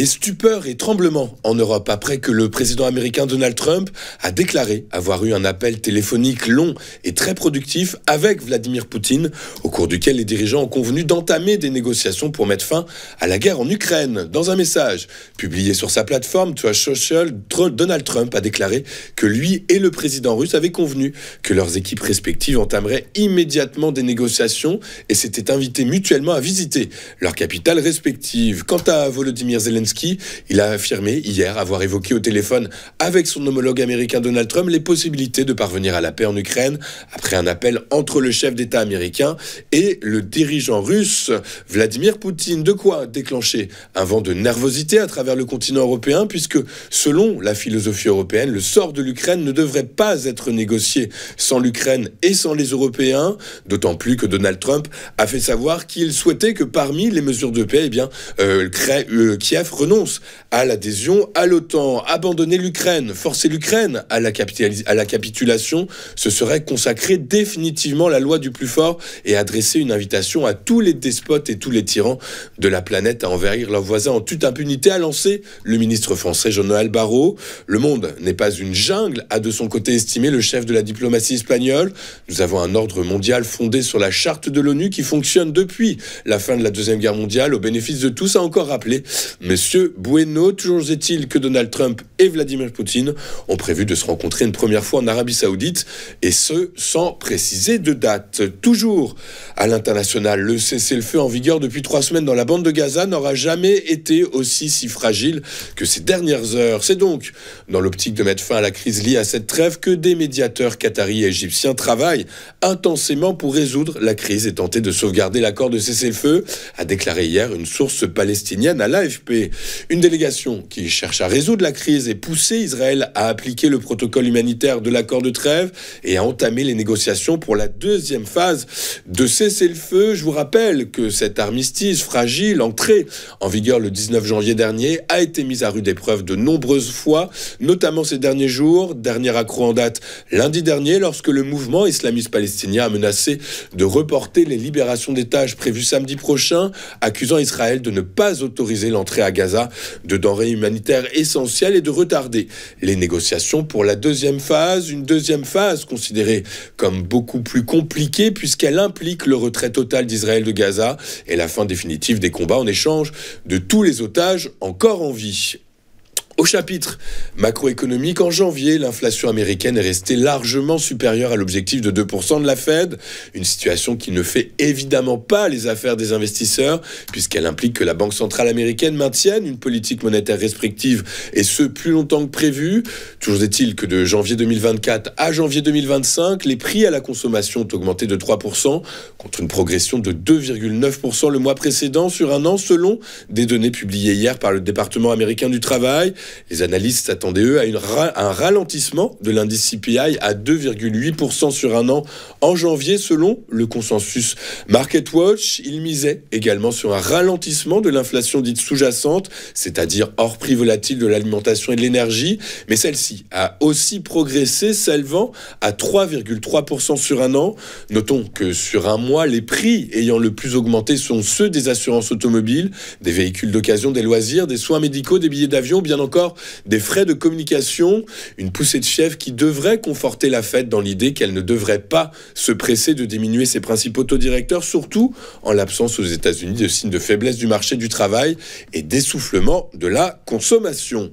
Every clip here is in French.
Et stupeur et tremblement en Europe après que le président américain Donald Trump a déclaré avoir eu un appel téléphonique long et très productif avec Vladimir Poutine, au cours duquel les dirigeants ont convenu d'entamer des négociations pour mettre fin à la guerre en Ukraine. Dans un message publié sur sa plateforme Truth Social, Donald Trump a déclaré que lui et le président russe avaient convenu que leurs équipes respectives entameraient immédiatement des négociations et s'étaient invités mutuellement à visiter leurs capitales respectives. Quant à Volodymyr Zelensky, il a affirmé hier avoir évoqué au téléphone avec son homologue américain Donald Trump les possibilités de parvenir à la paix en Ukraine après un appel entre le chef d'État américain et le dirigeant russe Vladimir Poutine. De quoi déclencher un vent de nervosité à travers le continent européen puisque, selon la philosophie européenne, le sort de l'Ukraine ne devrait pas être négocié sans l'Ukraine et sans les Européens, d'autant plus que Donald Trump a fait savoir qu'il souhaitait que parmi les mesures de paix, Kiev renonce à l'adhésion à l'OTAN. Abandonner l'Ukraine, forcer l'Ukraine à la capitulation, ce serait consacrer définitivement la loi du plus fort et adresser une invitation à tous les despotes et tous les tyrans de la planète à envahir leurs voisins en toute impunité, a lancé le ministre français Jean-Noël Barrot. Le monde n'est pas une jungle, a de son côté estimé le chef de la diplomatie espagnole. Nous avons un ordre mondial fondé sur la charte de l'ONU qui fonctionne depuis la fin de la Deuxième Guerre mondiale au bénéfice de tous, a encore rappelé Monsieur Bueno. Toujours est-il que Donald Trump et Vladimir Poutine ont prévu de se rencontrer une première fois en Arabie Saoudite, et ce, sans préciser de date. Toujours à l'international, le cessez-le-feu en vigueur depuis 3 semaines dans la bande de Gaza n'aura jamais été aussi si fragile que ces dernières heures. C'est donc dans l'optique de mettre fin à la crise liée à cette trêve que des médiateurs qataris et égyptiens travaillent intensément pour résoudre la crise et tenter de sauvegarder l'accord de cessez-le-feu, a déclaré hier une source palestinienne à l'AFP. Une délégation qui cherche à résoudre la crise et pousser Israël à appliquer le protocole humanitaire de l'accord de trêve et à entamer les négociations pour la deuxième phase de cessez-le-feu. Je vous rappelle que cet armistice fragile, entré en vigueur le 19 janvier dernier, a été mis à rude épreuve de nombreuses fois, notamment ces derniers jours. Dernier accroc en date lundi dernier, lorsque le mouvement islamiste palestinien a menacé de reporter les libérations d'otages prévues samedi prochain, accusant Israël de ne pas autoriser l'entrée à Gaza de denrées humanitaires essentielles et de retarder les négociations pour la deuxième phase. Une deuxième phase considérée comme beaucoup plus compliquée puisqu'elle implique le retrait total d'Israël de Gaza et la fin définitive des combats en échange de tous les otages encore en vie. Au chapitre macroéconomique, en janvier, l'inflation américaine est restée largement supérieure à l'objectif de 2% de la Fed, une situation qui ne fait évidemment pas les affaires des investisseurs, puisqu'elle implique que la Banque centrale américaine maintienne une politique monétaire restrictive, et ce, plus longtemps que prévu. Toujours est-il que de janvier 2024 à janvier 2025, les prix à la consommation ont augmenté de 3%, contre une progression de 2,9% le mois précédent sur un an, selon des données publiées hier par le département américain du travail. Les analystes attendaient, eux, à un ralentissement de l'indice CPI à 2,8% sur un an en janvier, selon le consensus MarketWatch. Ils misaient également sur un ralentissement de l'inflation dite sous-jacente, c'est-à-dire hors prix volatile de l'alimentation et de l'énergie, mais celle-ci a aussi progressé, s'élevant à 3,3% sur un an. Notons que sur un mois, les prix ayant le plus augmenté sont ceux des assurances automobiles, des véhicules d'occasion, des loisirs, des soins médicaux, des billets d'avion, bien encore des frais de communication, une poussée de fièvre qui devrait conforter la Fed dans l'idée qu'elle ne devrait pas se presser de diminuer ses principaux taux directeurs, surtout en l'absence aux États-Unis de signes de faiblesse du marché du travail et d'essoufflement de la consommation.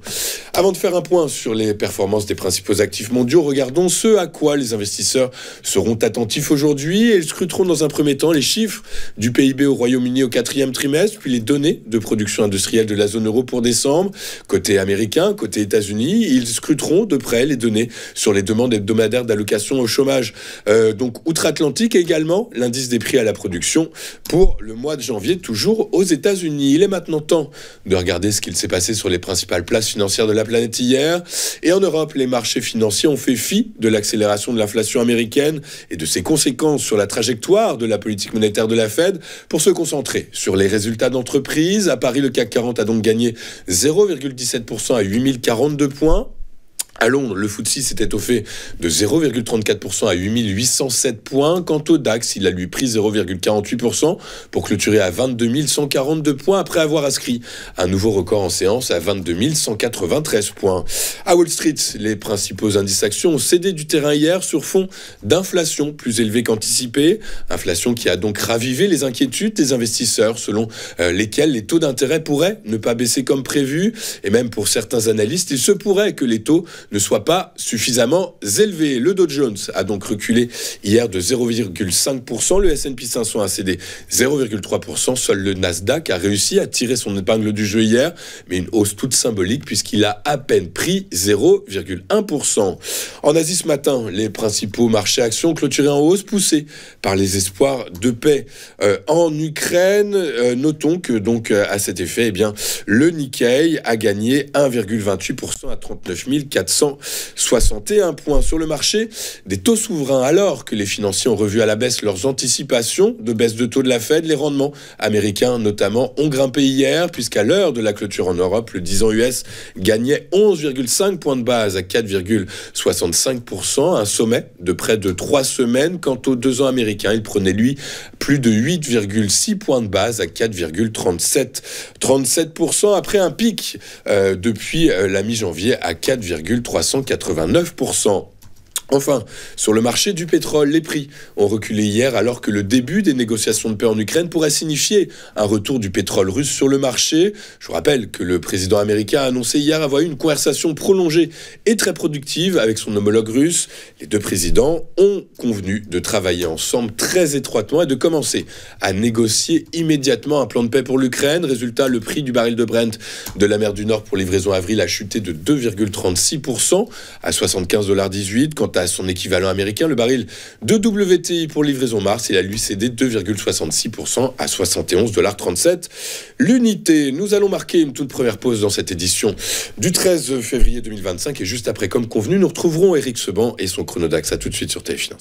Avant de faire un point sur les performances des principaux actifs mondiaux, regardons ce à quoi les investisseurs seront attentifs aujourd'hui, et ils scruteront dans un premier temps les chiffres du PIB au Royaume-Uni au 4e trimestre, puis les données de production industrielle de la zone euro pour décembre. Côté américain, côté États-Unis, ils scruteront de près les données sur les demandes hebdomadaires d'allocation au chômage, donc outre-Atlantique, et également l'indice des prix à la production pour le mois de janvier, toujours aux États-Unis. Il est maintenant temps de regarder ce qu'il s'est passé sur les principales places financières de la planète hier. Et en Europe, les marchés financiers ont fait fi de l'accélération de l'inflation américaine et de ses conséquences sur la trajectoire de la politique monétaire de la Fed pour se concentrer sur les résultats d'entreprise. À Paris, le CAC 40 a donc gagné 0,17% à 8042 points. À Londres, le FTSE s'est étoffé de 0,34% à 8807 points. Quant au DAX, il a lui pris 0,48% pour clôturer à 22 142 points après avoir inscrit un nouveau record en séance à 22 193 points. À Wall Street, les principaux indices actions ont cédé du terrain hier sur fond d'inflation plus élevée qu'anticipée. Inflation qui a donc ravivé les inquiétudes des investisseurs selon lesquels les taux d'intérêt pourraient ne pas baisser comme prévu. Et même pour certains analystes, il se pourrait que les taux ne soit pas suffisamment élevé. Le Dow Jones a donc reculé hier de 0,5%. Le S&P 500 a cédé 0,3%. Seul le Nasdaq a réussi à tirer son épingle du jeu hier, mais une hausse toute symbolique puisqu'il a à peine pris 0,1%. En Asie ce matin, les principaux marchés actions clôturés en hausse, poussés par les espoirs de paix en Ukraine. Notons que donc à cet effet, le Nikkei a gagné 1,28% à 39 461 points sur le marché des taux souverains. Alors que les financiers ont revu à la baisse leurs anticipations de baisse de taux de la Fed, les rendements américains notamment ont grimpé hier, puisqu'à l'heure de la clôture en Europe, le 10 ans US gagnait 11,5 points de base à 4,65%, un sommet de près de 3 semaines. Quant aux 2 ans américains, il prenait lui plus de 8,6 points de base à 4,37% après un pic depuis la mi-janvier à 4,389%. Enfin, sur le marché du pétrole, les prix ont reculé hier alors que le début des négociations de paix en Ukraine pourrait signifier un retour du pétrole russe sur le marché. Je vous rappelle que le président américain a annoncé hier avoir eu une conversation prolongée et très productive avec son homologue russe. Les deux présidents ont convenu de travailler ensemble très étroitement et de commencer à négocier immédiatement un plan de paix pour l'Ukraine. Résultat, le prix du baril de Brent de la mer du Nord pour livraison avril a chuté de 2,36% à 75,18 $. Quant à son équivalent américain, le baril de WTI pour livraison mars, il a lui cédé 2,66% à 71,37 $ l'unité. Nous allons marquer une toute première pause dans cette édition du 13 février 2025 et juste après, comme convenu, nous retrouverons Éric Seban et son Chronodax. À tout de suite sur TF Finance.